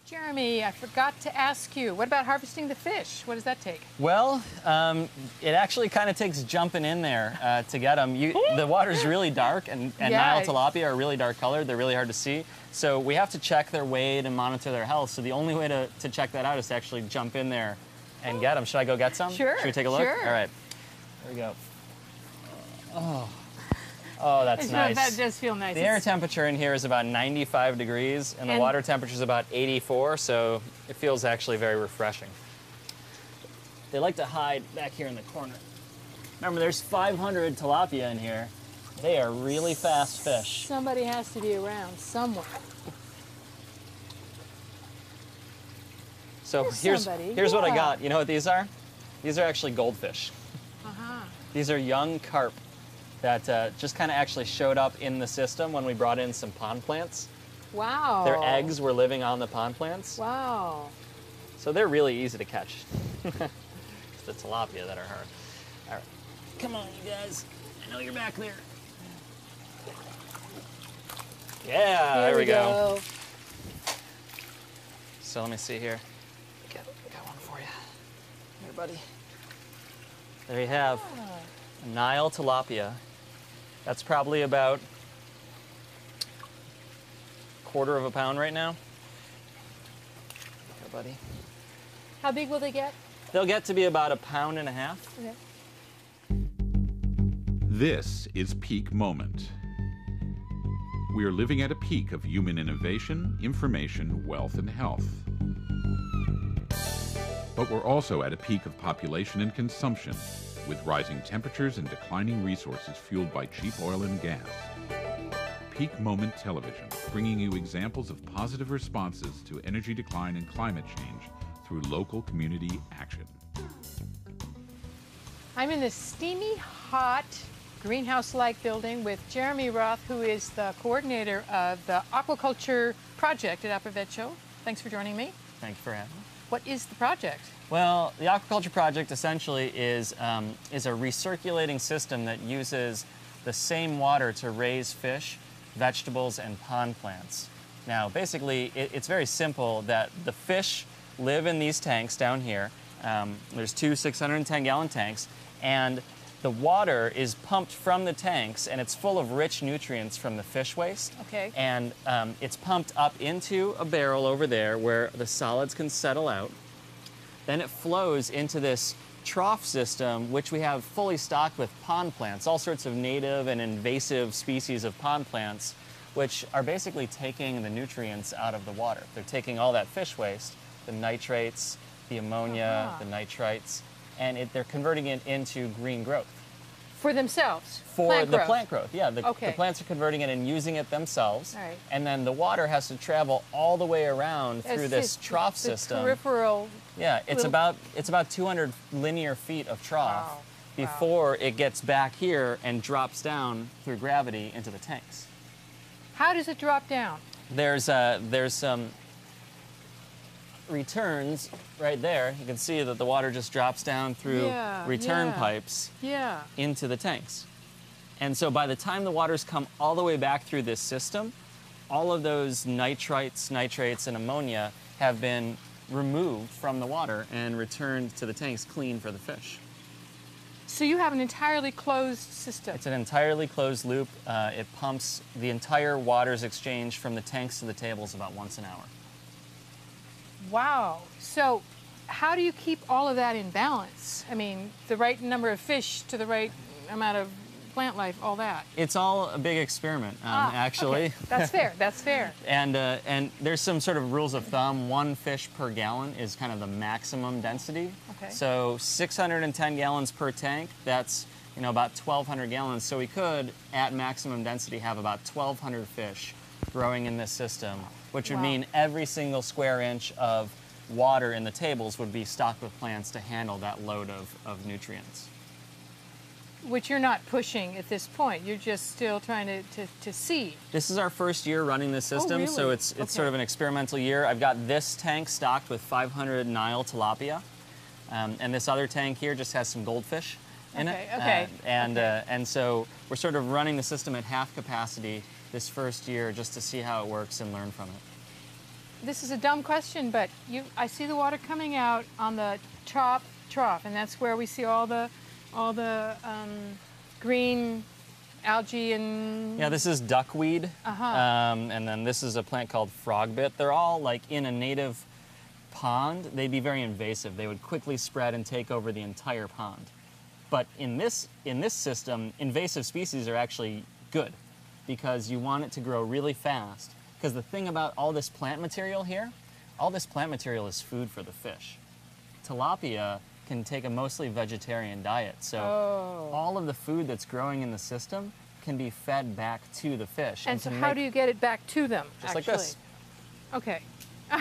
Jeremy, I forgot to ask you, what about harvesting the fish? What does that take? Well, it actually kind of takes jumping in there to get them. The water's really dark, and Nile tilapia are really dark colored. They're really hard to see. So we have to check their weight and monitor their health. So the only way to check that out is to actually jump in there and get them. Should I go get some? Sure. Should we take a look? Sure. All right. Here we go. Oh, that's nice. That does feel nice. The air temperature in here is about 95 degrees, and the water temperature is about 84, so it feels actually very refreshing. They like to hide back here in the corner. Remember, there's 500 tilapia in here. They are really fast fish. Somebody has to be around somewhere. So here's what I got. You know what these are? These are actually goldfish. These are young carp that just kind of actually showed up in the system when we brought in some pond plants. Wow. Their eggs were living on the pond plants. Wow. So they're really easy to catch. It's the tilapia that are hard. All right, come on, you guys. I know you're back there. Yeah, there we go. So let me see here. Got one for you. Here, buddy. There you have a Nile tilapia. That's probably about a quarter of a pound right now. Here, buddy. How big will they get? They'll get to be about 1.5 pounds. Okay. This is Peak Moment. We are living at a peak of human innovation, information, wealth, and health. But we're also at a peak of population and consumption, with rising temperatures and declining resources fueled by cheap oil and gas. Peak Moment Television, bringing you examples of positive responses to energy decline and climate change through local community action. I'm in this steamy, hot, greenhouse-like building with Jeremy Roth, who is the coordinator of the aquaculture project at Approvecho. Thanks for joining me. Thank you for having me. What is the project? Well, the aquaculture project essentially is a recirculating system that uses the same water to raise fish, vegetables, and pond plants. Now, basically, it's very simple that the fish live in these tanks down here. There's two 610-gallon tanks, and the water is pumped from the tanks, and it's full of rich nutrients from the fish waste. Okay. And it's pumped up into a barrel over there where the solids can settle out. Then it flows into this trough system, which we have fully stocked with pond plants, all sorts of native and invasive species of pond plants, which are basically taking the nutrients out of the water. They're taking all that fish waste, the nitrates, the ammonia, the nitrites, and they're converting it into green growth. For themselves? For the plant growth, yeah. The Okay. plants are converting it and using it themselves. All right. And then the water has to travel all the way around through this trough system. Peripheral. Yeah, it's about 200 linear feet of trough before it gets back here and drops down through gravity into the tanks. How does it drop down? There's some returns right there. You can see that the water just drops down through return pipes into the tanks. And so by the time the waters come all the way back through this system, all of those nitrites, nitrates, and ammonia have been removed from the water and returned to the tanks clean for the fish. So you have an entirely closed system? It's an entirely closed loop. It pumps the entire waters exchange from the tanks to the tables about once an hour. Wow. So how do you keep all of that in balance? I mean, the right number of fish to the right amount of plant life, all that. It's all a big experiment, actually. Okay. That's fair. That's fair. And there's some sort of rules of thumb. 1 fish per gallon is kind of the maximum density. Okay. So 610 gallons per tank, that's about 1,200 gallons. So we could, at maximum density, have about 1,200 fish growing in this system, which would mean every single square inch of water in the tables would be stocked with plants to handle that load of nutrients. Which you're not pushing at this point. You're just still trying to see. This is our first year running this system, really? So it's sort of an experimental year. I've got this tank stocked with 500 Nile tilapia, and this other tank here just has some goldfish in it. And so we're sort of running the system at half capacity this first year just to see how it works and learn from it. this is a dumb question, but I see the water coming out on the top trough, and that's where we see all the green algae and... Yeah, this is duckweed, and then this is a plant called frogbit. They're all like in a native pond. They'd be very invasive. They would quickly spread and take over the entire pond. But in this system, invasive species are actually good because you want it to grow really fast. Because the thing about all this plant material here, all this plant material is food for the fish. Tilapia can take a mostly vegetarian diet, so all of the food that's growing in the system can be fed back to the fish. And so how do you get it back to them, just actually? like this. Okay. There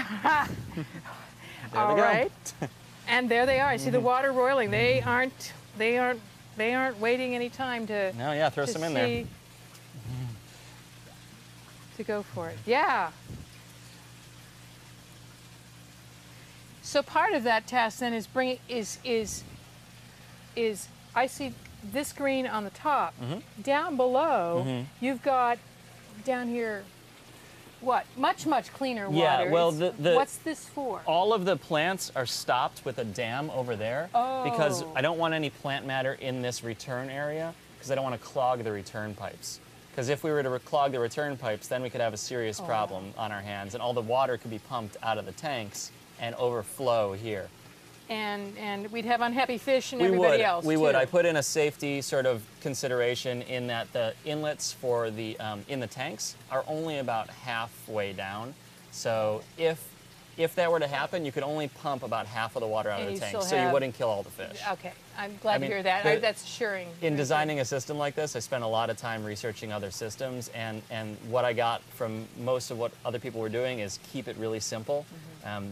all they go. right. And there they are. I see the water roiling. They aren't waiting any time to... No, yeah, throw some in there. To go for it. Yeah. So part of that task then is I see this green on the top. Down below, you've got down here what? Much cleaner water. Yeah, well, what's this for? All of the plants are stopped with a dam over there because I don't want any plant matter in this return area because I don't want to clog the return pipes. Because if we were to clog the return pipes, then we could have a serious problem on our hands, and all the water could be pumped out of the tanks and overflow here. And we'd have unhappy fish and everybody else, We too. would. I put in a safety sort of consideration in that the inlets for the in the tanks are only about halfway down. So if that were to happen, you could only pump about half of the water out of the tank, so you wouldn't kill all the fish. Okay, I'm glad to hear that. That's assuring. In designing a system like this, I spent a lot of time researching other systems, and what I got from most of what other people were doing is keep it really simple.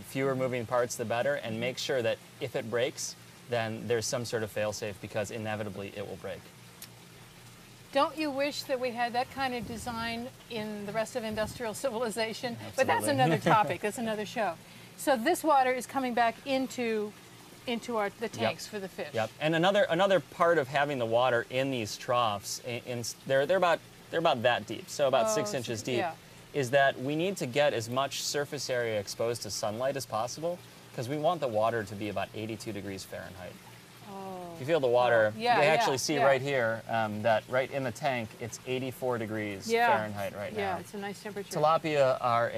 Fewer moving parts, the better, and make sure that if it breaks, then there's some sort of fail-safe because inevitably it will break. Don't you wish that we had that kind of design in the rest of industrial civilization? Absolutely. But that's another topic. That's another show. So this water is coming back into the tanks for the fish. Yep. And another part of having the water in these troughs, they're about that deep, so about 6 inches deep, is that we need to get as much surface area exposed to sunlight as possible because we want the water to be about 82 degrees Fahrenheit. If you feel the water, you actually see right here that right in the tank, it's 84 degrees Fahrenheit right now. Yeah, it's a nice temperature. Tilapia are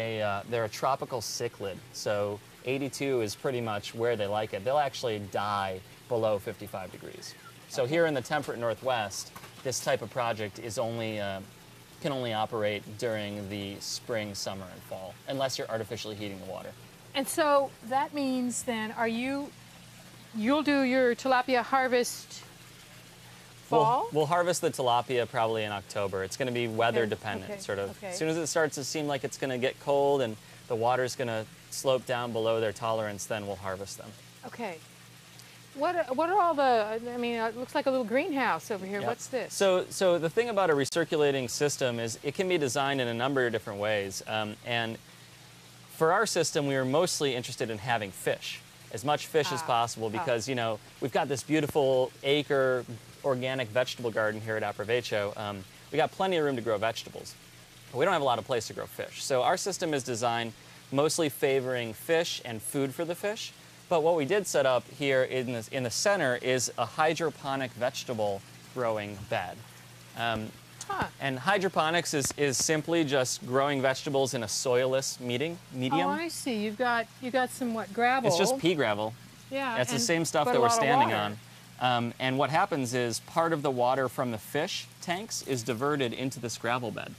they're a tropical cichlid, so 82 is pretty much where they like it. They'll actually die below 55 degrees. So here in the temperate Northwest, this type of project is can only operate during the spring, summer, and fall, unless you're artificially heating the water. And so that means then, you'll do your tilapia harvest fall? We'll harvest the tilapia probably in October. It's going to be weather dependent, sort of. As soon as it starts to seem like it's going to get cold and the water's going to slope down below their tolerance, then we'll harvest them. Okay. What are all the, I mean, it looks like a little greenhouse over here. Yep. What's this? So the thing about a recirculating system is it can be designed in a number of different ways. And for our system, we were mostly interested in having fish, as much fish as possible, because, you know, we've got this beautiful acre organic vegetable garden here at Aquaponics. We got plenty of room to grow vegetables, but we don't have a lot of place to grow fish. So our system is designed mostly favoring fish and food for the fish. But what we did set up here in the center is a hydroponic vegetable growing bed. And hydroponics is simply just growing vegetables in a soilless medium. Oh, I see. You got some gravel. It's just pea gravel. Yeah. That's the same stuff that we're standing on. And what happens is part of the water from the fish tanks is diverted into this gravel bed.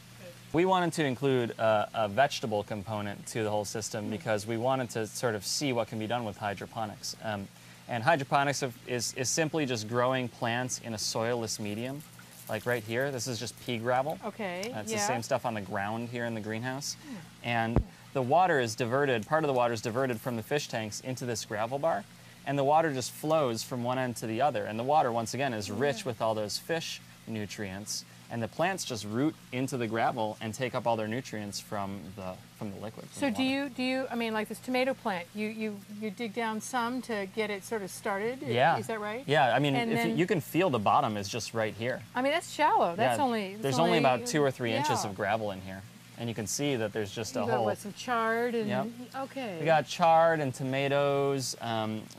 We wanted to include a vegetable component to the whole system because we wanted to sort of see what can be done with hydroponics. And hydroponics is simply just growing plants in a soilless medium. Like right here, this is just pea gravel. Okay. It's the same stuff on the ground here in the greenhouse. And the water is diverted, part of the water is diverted from the fish tanks into this gravel bar. And the water just flows from one end to the other. And the water, once again, is rich with all those fish nutrients. And the plants just root into the gravel and take up all their nutrients from the liquid. So do you, I mean, like this tomato plant, you dig down some to get it sort of started? Yeah. Is that right? Yeah, I mean, you can feel the bottom is just right here. I mean, that's shallow. That's There's only about 2 or 3 inches of gravel in here. And you can see that there's just a You got, whole... what, some chard and Yep. okay. We got chard and tomatoes.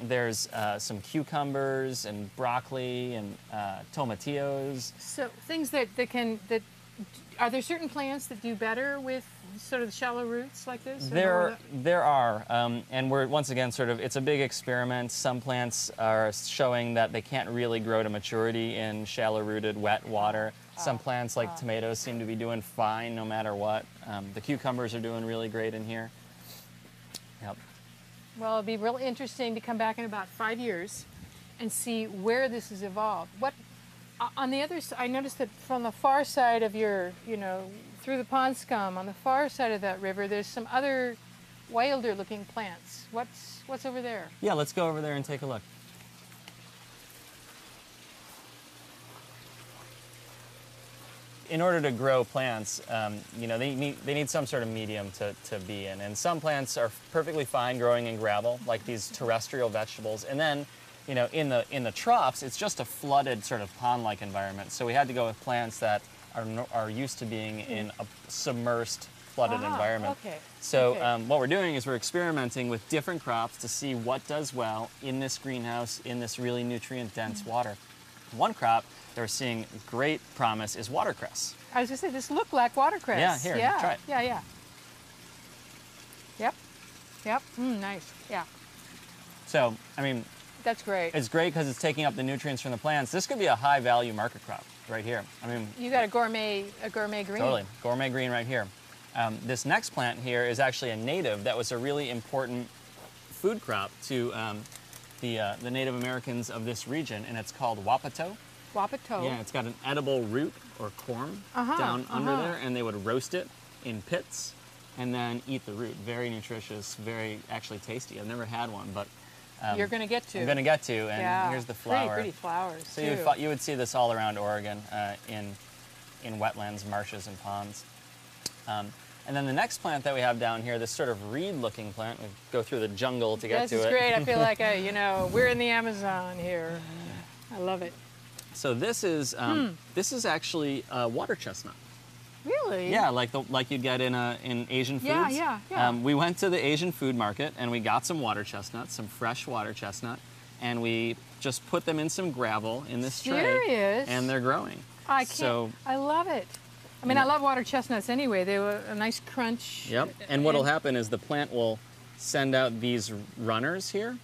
There's some cucumbers and broccoli and tomatillos. So things that are there certain plants that do better with sort of shallow roots like this? There are, and we're once again sort of, it's a big experiment. Some plants are showing that they can't really grow to maturity in shallow rooted wet water. Some plants like tomatoes seem to be doing fine no matter what. The cucumbers are doing really great in here. Yep. Well, it'll be really interesting to come back in about 5 years and see where this has evolved. What on the other side, I noticed that from the far side of your, through the pond scum, on the far side of that river, there's some other wilder looking plants. What's over there? Yeah, let's go over there and take a look. In order to grow plants, they need some sort of medium to be in. And some plants are perfectly fine growing in gravel, like these terrestrial vegetables. And then, in the troughs, it's just a flooded sort of pond-like environment. So we had to go with plants that are used to being in a submersed, flooded environment. Okay. So Okay. what we're doing is we're experimenting with different crops to see what does well in this greenhouse, in this really nutrient-dense water. One crop that we're seeing great promise is watercress. I was going to say, this looked like watercress. Yeah, here, try it. Yeah. Yep. Nice. Yeah. So, I mean, That's great. it's great because it's taking up the nutrients from the plants. This could be a high-value market crop right here. I mean, You got a gourmet green. totally, gourmet green right here. This next plant here is actually a native that was a really important food crop to the Native Americans of this region, and it's called wapato. Wapato. Yeah, it's got an edible root or corm down under there, and they would roast it in pits and then eat the root. Very nutritious, very actually tasty. I've never had one, but You're going to get to. I'm going to get to, and Yeah. here's the flower. Pretty flowers, So too. you would see this all around Oregon in wetlands, marshes, and ponds. And then the next plant that we have down here, this sort of reed-looking plant, we go through the jungle to get to it. This is great. I feel like, we're in the Amazon here. I love it. So this is actually a water chestnut. Really? Yeah, like you'd get in Asian foods. Yeah. We went to the Asian food market and we got some water chestnuts, some fresh water chestnut, and we just put them in some gravel in this tray. Serious? And they're growing. I can't. So, I love it. I mean, I love water chestnuts anyway. They were a nice crunch. yep. And what'll happen is the plant will send out these runners here,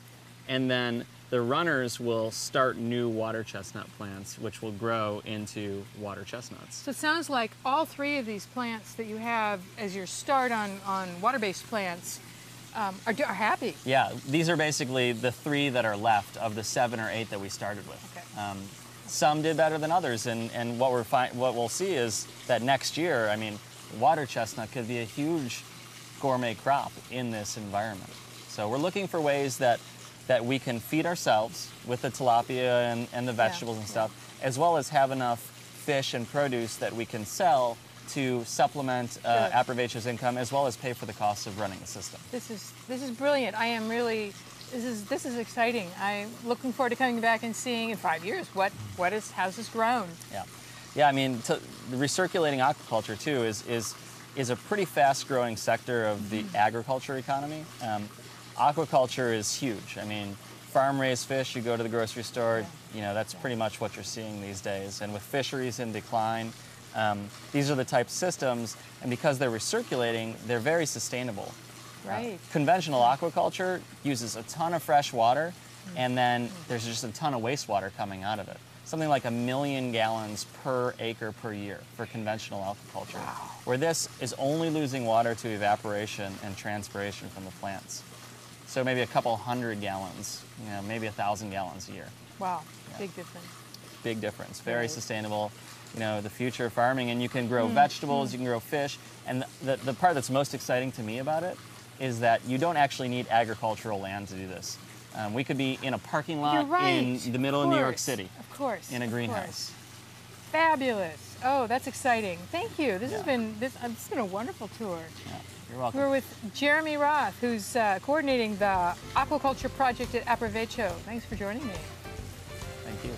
and then the runners will start new water chestnut plants, which will grow into water chestnuts. So it sounds like all three of these plants that you have as your start on water-based plants are happy. Yeah, these are basically the 3 that are left of the 7 or 8 that we started with. Okay. Some did better than others, and what we'll see is that next year, I mean, water chestnut could be a huge gourmet crop in this environment. So we're looking for ways that we can feed ourselves with the tilapia and the vegetables and stuff, as well as have enough fish and produce that we can sell to supplement Aprovecho's income, as well as pay for the costs of running the system. This is brilliant. I am really. This is exciting. I'm looking forward to coming back and seeing in 5 years how's this grown. Yeah. I mean, the recirculating aquaculture too is a pretty fast-growing sector of the agriculture economy. Aquaculture is huge. I mean, farm-raised fish. You go to the grocery store. That's pretty much what you're seeing these days. And with fisheries in decline, these are the type of systems, and because they're recirculating, they're very sustainable. Right. Conventional aquaculture uses a ton of fresh water, and then there's just a ton of wastewater coming out of it. Something like 1 million gallons per acre per year for conventional aquaculture, where this is only losing water to evaporation and transpiration from the plants. So maybe a couple hundred gallons, maybe 1,000 gallons a year. Wow. Big difference. Big difference. Very sustainable. The future of farming, and you can grow vegetables, you can grow fish, and the part that's most exciting to me about it is that you don't actually need agricultural land to do this. We could be in a parking lot in the middle of New York City. Of course. In a greenhouse. Fabulous. Oh, that's exciting. Thank you. This has been a wonderful tour. Yeah, you're welcome. We're with Jeremy Roth, who's coordinating the aquaculture project at Aprovecho. Thanks for joining me. Thank you.